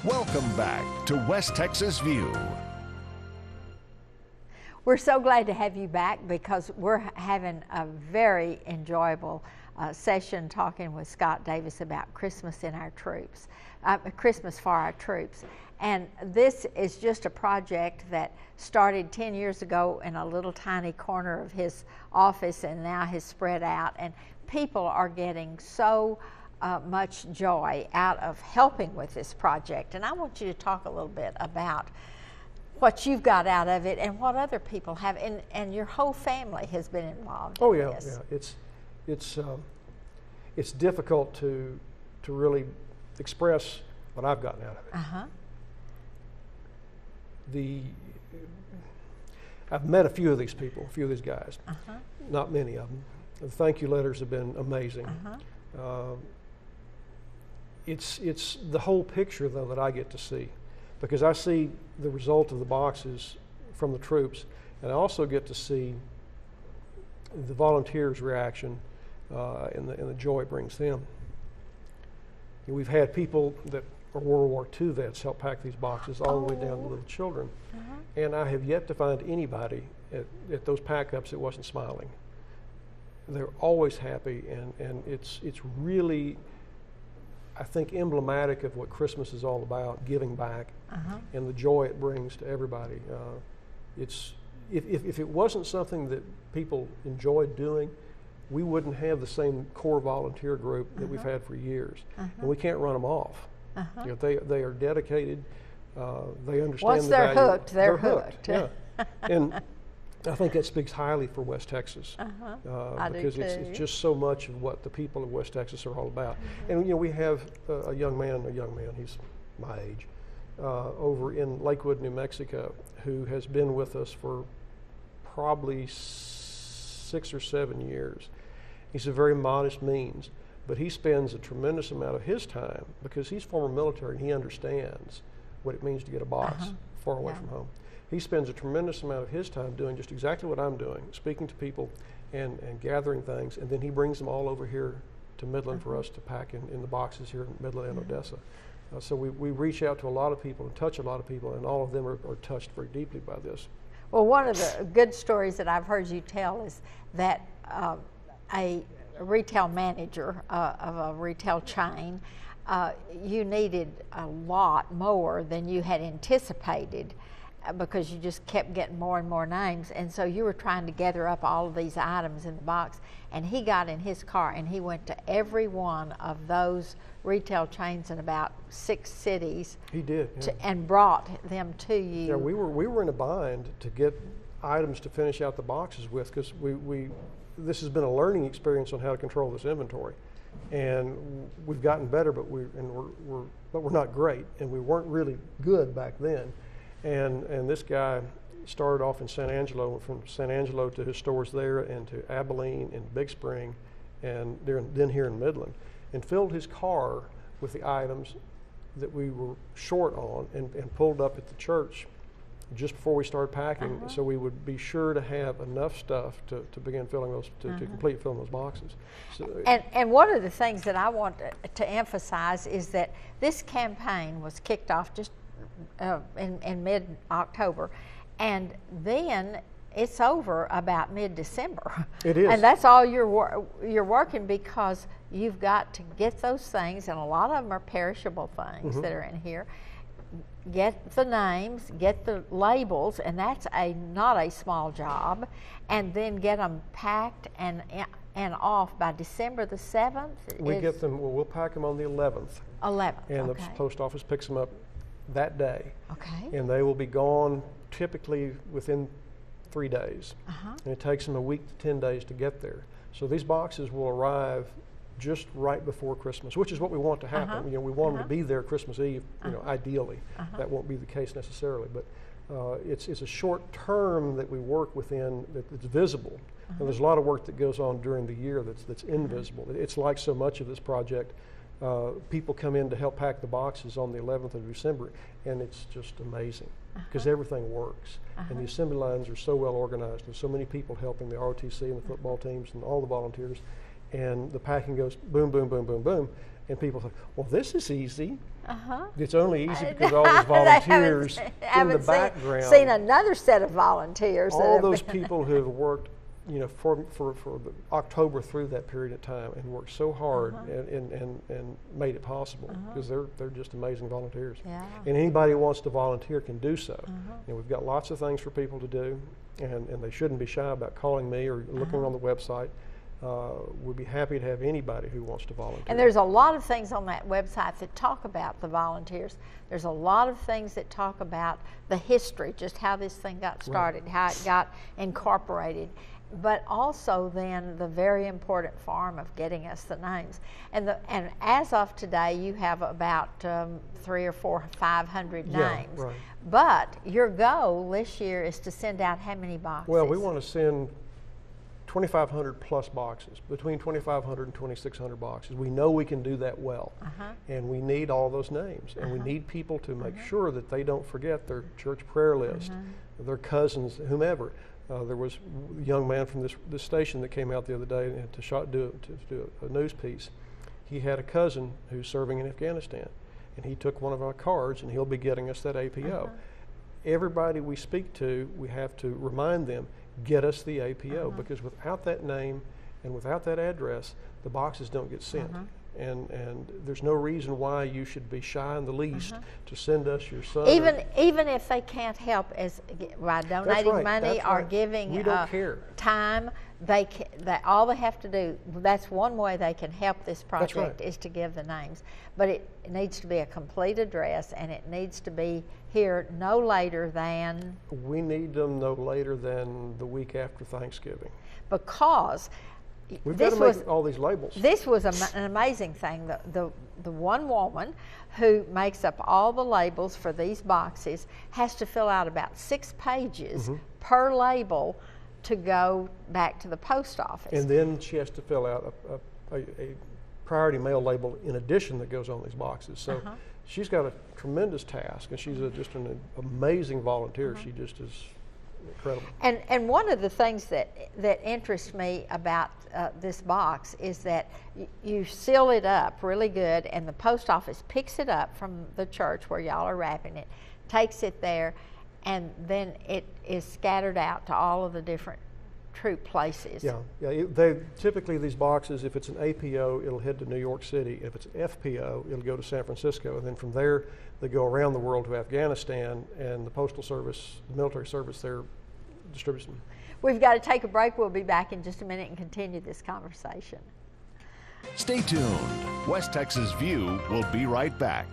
Welcome back to West Texas View. We're so glad to have you back because we're having a very enjoyable session talking with Scott Davis about Christmas in our troops, Christmas for our troops. And this is just a project that started 10 years ago in a little tiny corner of his office and now has spread out. And people are getting so much joy out of helping with this project. And I want you to talk a little bit about what you've got out of it and what other people have, and your whole family has been involved in this. It's difficult to really express what I've gotten out of it. I've met a few of these people, a few of these guys, not many of them. The thank you letters have been amazing. It's the whole picture, though, that I get to see, because I see the result of the boxes from the troops, and I also get to see the volunteers' reaction and the joy it brings them. And we've had people that are World War II vets help pack these boxes all the way down to little children, and I have yet to find anybody at those pack-ups that wasn't smiling. They're always happy, and it's really, I think, emblematic of what Christmas is all about, giving back and the joy it brings to everybody. If it wasn't something that people enjoyed doing, we wouldn't have the same core volunteer group that we've had for years, and we can't run them off. You know, they are dedicated. They understand Once the they're value. hooked, they're hooked. Yeah, and I think that speaks highly for West Texas because it's just so much of what the people of West Texas are all about. And you know, we have a young man, he's my age, over in Lakewood, New Mexico, who has been with us for probably 6 or 7 years. He's a very modest means, but he spends a tremendous amount of his time, because he's former military and he understands what it means to get a box far away from home. He spends a tremendous amount of his time doing just exactly what I'm doing, speaking to people and gathering things, and then he brings them all over here to Midland for us to pack in the boxes here in Midland and Odessa. So we reach out to a lot of people and touch a lot of people, and all of them are touched very deeply by this. Well, one of the good stories that I've heard you tell is that a retail manager of a retail chain, you needed a lot more than you had anticipated, because you just kept getting more and more names, and so you were trying to gather up all of these items in the box, and he got in his car and he went to every one of those retail chains in about 6 cities. He did, and brought them to you. Yeah, we were in a bind to get items to finish out the boxes with, because this has been a learning experience on how to control this inventory, and we've gotten better, but we're not great, and we weren't really good back then. And this guy started off in San Angelo, went from San Angelo to his stores there and to Abilene and Big Spring, and then here in Midland, and filled his car with the items that we were short on, and pulled up at the church just before we started packing, so we would be sure to have enough stuff to begin filling those, to complete filling those boxes. So, and one of the things that I want to emphasize is that this campaign was kicked off just in mid-October, and then it's over about mid-December. It is. And that's all you're working, because you've got to get those things, and a lot of them are perishable things that are in here. Get the names, get the labels, and that's not a small job, and then get them packed and off by December the 7th. We get them, we'll pack them on the 11th. 11th, and the post office picks them up that day. Okay. And they will be gone typically within 3 days. And it takes them a week to 10 days to get there. So these boxes will arrive just right before Christmas, which is what we want to happen. You know, we want them to be there Christmas Eve, you know, ideally. That won't be the case necessarily, but it's a short term that we work within that's visible. And there's a lot of work that goes on during the year that's invisible. It's like so much of this project. People come in to help pack the boxes on the 11th of December, and it's just amazing, because everything works. And the assembly lines are so well organized. There's so many people helping the ROTC and the football teams and all the volunteers. And the packing goes boom, boom, boom, boom, boom. and people think, well, this is easy. Uh-huh. It's only easy because all these volunteers in the background. Seen another set of volunteers. All those people who have worked, for the October through that period of time and worked so hard and made it possible, because they're just amazing volunteers. Yeah. And anybody who wants to volunteer can do so. And we've got lots of things for people to do, and they shouldn't be shy about calling me or looking on the website. We'd be happy to have anybody who wants to volunteer. And there's a lot of things on that website that talk about the volunteers. There's a lot of things that talk about the history, just how this thing got started, how it got incorporated, but also then the very important form of getting us the names. And as of today, you have about 300 or 400 or 500 names. Yeah, right. But your goal this year is to send out how many boxes? Well, we want to send 2,500 plus boxes, between 2,500 and 2,600 boxes. We know we can do that well, and we need all those names, and we need people to make sure that they don't forget their church prayer list, their cousins, whomever. There was a young man from this station that came out the other day to do a news piece. He had a cousin who's serving in Afghanistan, and he took one of our cards, and he'll be getting us that APO. Everybody we speak to, we have to remind them, get us the APO, because without that name and without that address, the boxes don't get sent. And there's no reason why you should be shy in the least to send us your son. Even if they can't help by donating money or giving we don't care. Time, all they have to do, that's one way they can help this project, is to give the names. But it needs to be a complete address, and it needs to be here no later than... We need them no later than the week after Thanksgiving. Because we've got to make all these labels. This was an amazing thing. The one woman who makes up all the labels for these boxes has to fill out about 6 pages per label to go back to the post office. And then she has to fill out a priority mail label in addition that goes on these boxes. So she's got a tremendous task, and she's just an amazing volunteer. She just is incredible. And one of the things that interests me about this box is that you seal it up really good, and the post office picks it up from the church where y'all are wrapping it, takes it there, and then it is scattered out to all of the different troop places. They typically, these boxes, if it's an APO, it'll head to New York City. If it's an FPO, it'll go to San Francisco, and then from there they go around the world to Afghanistan, and the Postal Service, the military service there, distributes them. We've got to take a break. We'll be back in just a minute and continue this conversation. Stay tuned. West Texas View will be right back.